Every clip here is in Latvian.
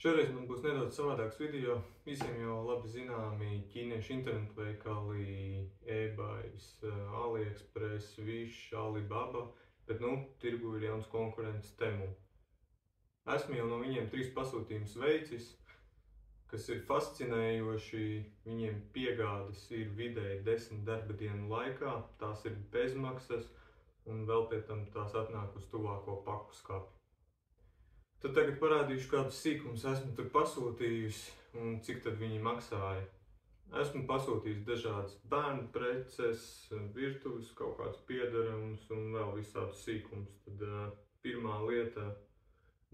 Šoreiz man būs nedaudz savādāks video. Visiem jau labi zināmi ķīniešu internetu veikali, eBay, AliExpress, Wish, Alibaba, bet tirgu ir jauns konkurents Temu. Esmu jau no viņiem 3 pasūtījumus veicis, kas ir fascinējoši. Viņiem piegādes ir vidēji 10 darba dienu laikā, tās ir bezmaksas un vēl pie tam tās atnāk uz tuvāko paku skapi. Tad tagad parādīšu, kādus sīkumus esmu tur pasūtījusi un cik tad viņi maksāja. Esmu pasūtījis dažādas bērnu preces, virtuves, kaut kādus piedaramus un vēl visādus sīkumus. Tad pirmā lieta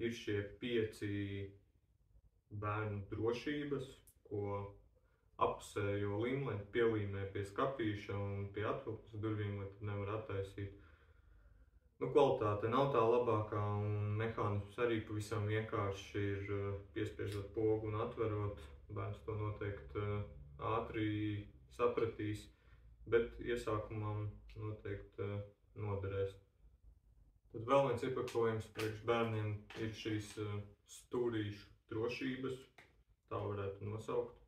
ir šie 5 bērnu drošības, ko apusējo limlenti pielīmē pie skapīša un pie atvilknes durvīm, lai tad nevar attaisīt. Kvalitāte nav tā labākā un mehānisms arī pavisam vienkārši ir piespiežot pogu un atverot. Bērns to noteikti ātri sapratīs, bet iesākumam noteikti noderēs. Tad vēl viens iepakojums priekš bērniem ir šīs stūrīšu drošības, tā varētu nosaukt.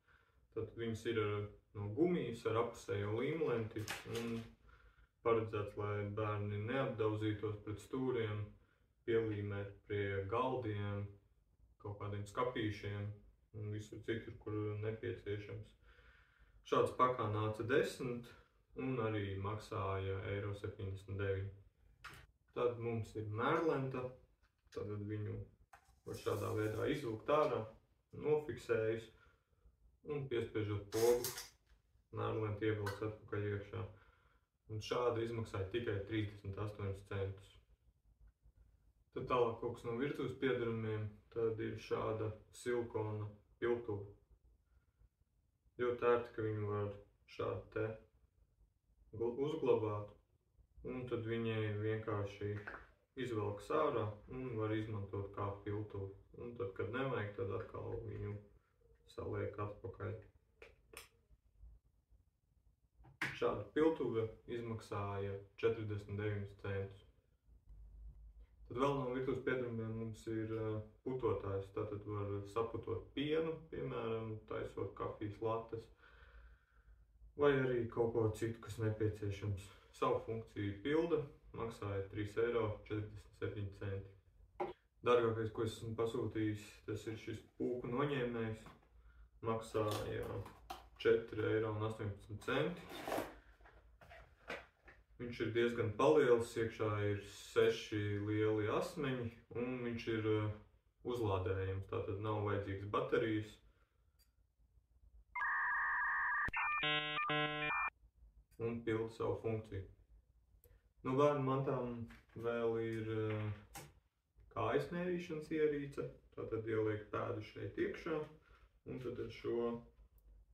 Tad viņas ir no gumijas ar apusējo līmlenti un paredzēts, lai bērni neapdauzītos pret stūriem, pielīmēt pie galdiem, kaut kādiem skapīšiem un visur citur, kur nepieciešams. Šāds pakā nāca 10 un arī maksāja €79. Tad mums ir mērlenta, tad viņu var šādā veidā izvilkt ārā, nofiksējis un piespiežot pogu, mērlenti ievilks atpakaļ iekšā. Un šāda izmaksāja tikai 38 centus. Tad tālāk kaut kas no virtuves piedarumiem, tad ir šāda silikona piltuve. Ļoti ērti, ka viņu var šādi te uzglabāt, un tad viņai vienkārši izvelkas ārā un var izmantot kā piltuvi. Un tad, kad nevajag, tad atkal viņu saliek atpakaļ. Šāda piltuve izmaksāja 49 centus. Tad vēl no virtuves piedarumiem mums ir putotājs. Tātad var saputot pienu, piemēram, taisot kafijas lates, vai arī kaut ko citu, kas nepieciešams. Savu funkciju pilda, maksāja €3,47. Dārgākais, ko esmu pasūtījis, tas ir šis pūku noņēmējs. Maksāja €4,18. Viņš ir diezgan paliels, iekšā ir 6 lieli asmeņi un viņš ir uzlādējams, tātad nav vajadzīgas baterijas. Un pilda savu funkciju. No bērnu mantām vēl ir kājas mērīšanas ierīce, tātad ieliek pēdu šeit iekšā un tad ar šo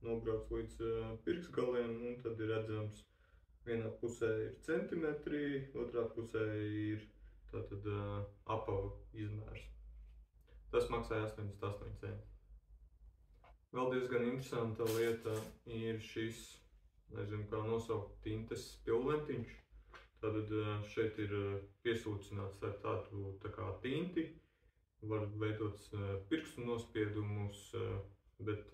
nobrauc līdz pirkstgaliem un tad ir redzams, vienā pusē ir centimetri, otrā pusē ir tātad apava izmērs. Tas maksāja 88 centi. Vēl diezgan interesanta lieta ir šis, nezinu kā nosaukt, tintes pilventiņš. Tātad šeit ir piesūcināts ar tādu tā kā tinti, var veidot pirkstu nospiedumus, bet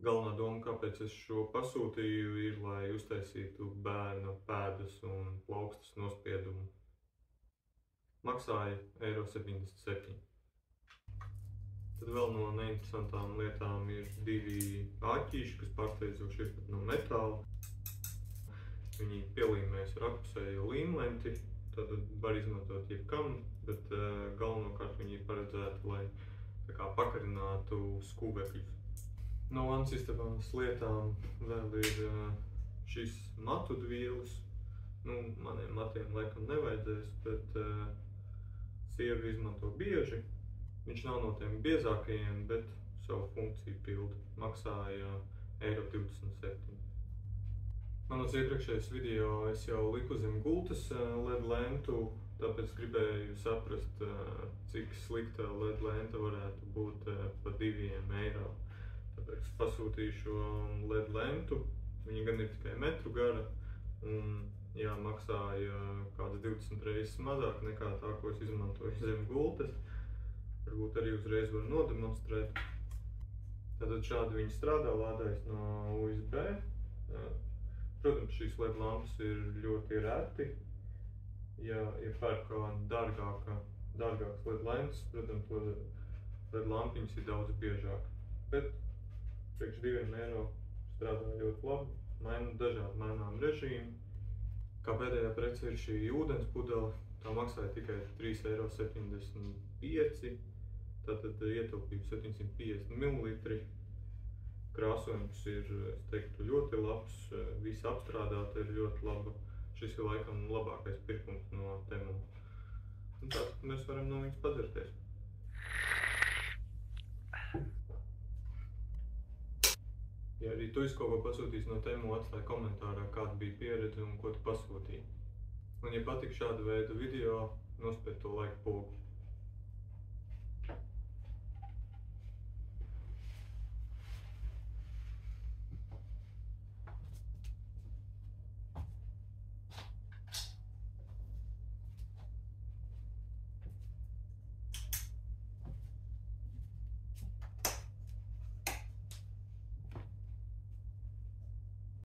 galvenā doma, kāpēc es šo pasūtīju, ir, lai uztaisītu bērna pēdas un plaukstas nospiedumu. Maksāja €77. Tad vēl no neinteresantām lietām ir 2 āķīši, kas pārsteidzoši ir no metāla. Viņi pielīmēs ar apusējo līmlenti, tad var izmantot jebkam, bet galvenokārt viņi ir paredzēti, lai tā kā pakarinātu skūbekļus. No vansistabas lietām vēl ir šis matu dvielis. Maniem matiem laikam nevajadzēs, bet sieva izmanto bieži. Viņš nav no tiem biezākajiem, bet savu funkciju pilda. Maksāja €27. Manos iepriekšējos video es jau liku zem gultas LED lentu, tāpēc gribēju saprast, cik slikta LED lenta varētu būt par €2. Tāpēc pasūtīju šo LED lentu. Viņa gan ir tikai metru gara un maksāja kādas 20 reizes mazāk nekā tā, ko es izmantoju zem gultas. varbūt arī uzreiz var nodemonstrēt. Tātad šādi viņi strādā, lādējas no USB. Protams, šīs LED lampas ir ļoti reti. Ja pērk dārgākas LED lentes, protams, LED lampiņas ir daudz biežāk. Bet priekš 2 eiro strādā ļoti labi, maina dažādi mainām režīmu. Kā pēdējā prece ir šī ūdens pudele, tā maksāja tikai 3,75 eiro. Tātad ietaupīja 750 ml. Krāsojums ir, es teiktu, ļoti labs, visa apstrādāta ir ļoti laba. Šis ir laikam labākais pirkums no Temu. Un tātad mēs varam no viņas padzerties. Ja arī tu esi kaut ko pasūtījis no Temu, atstāj komentārā, kāda bija pieredze un ko tu pasūtīji. Un ja patika šāda veida video, nospied to like pogu.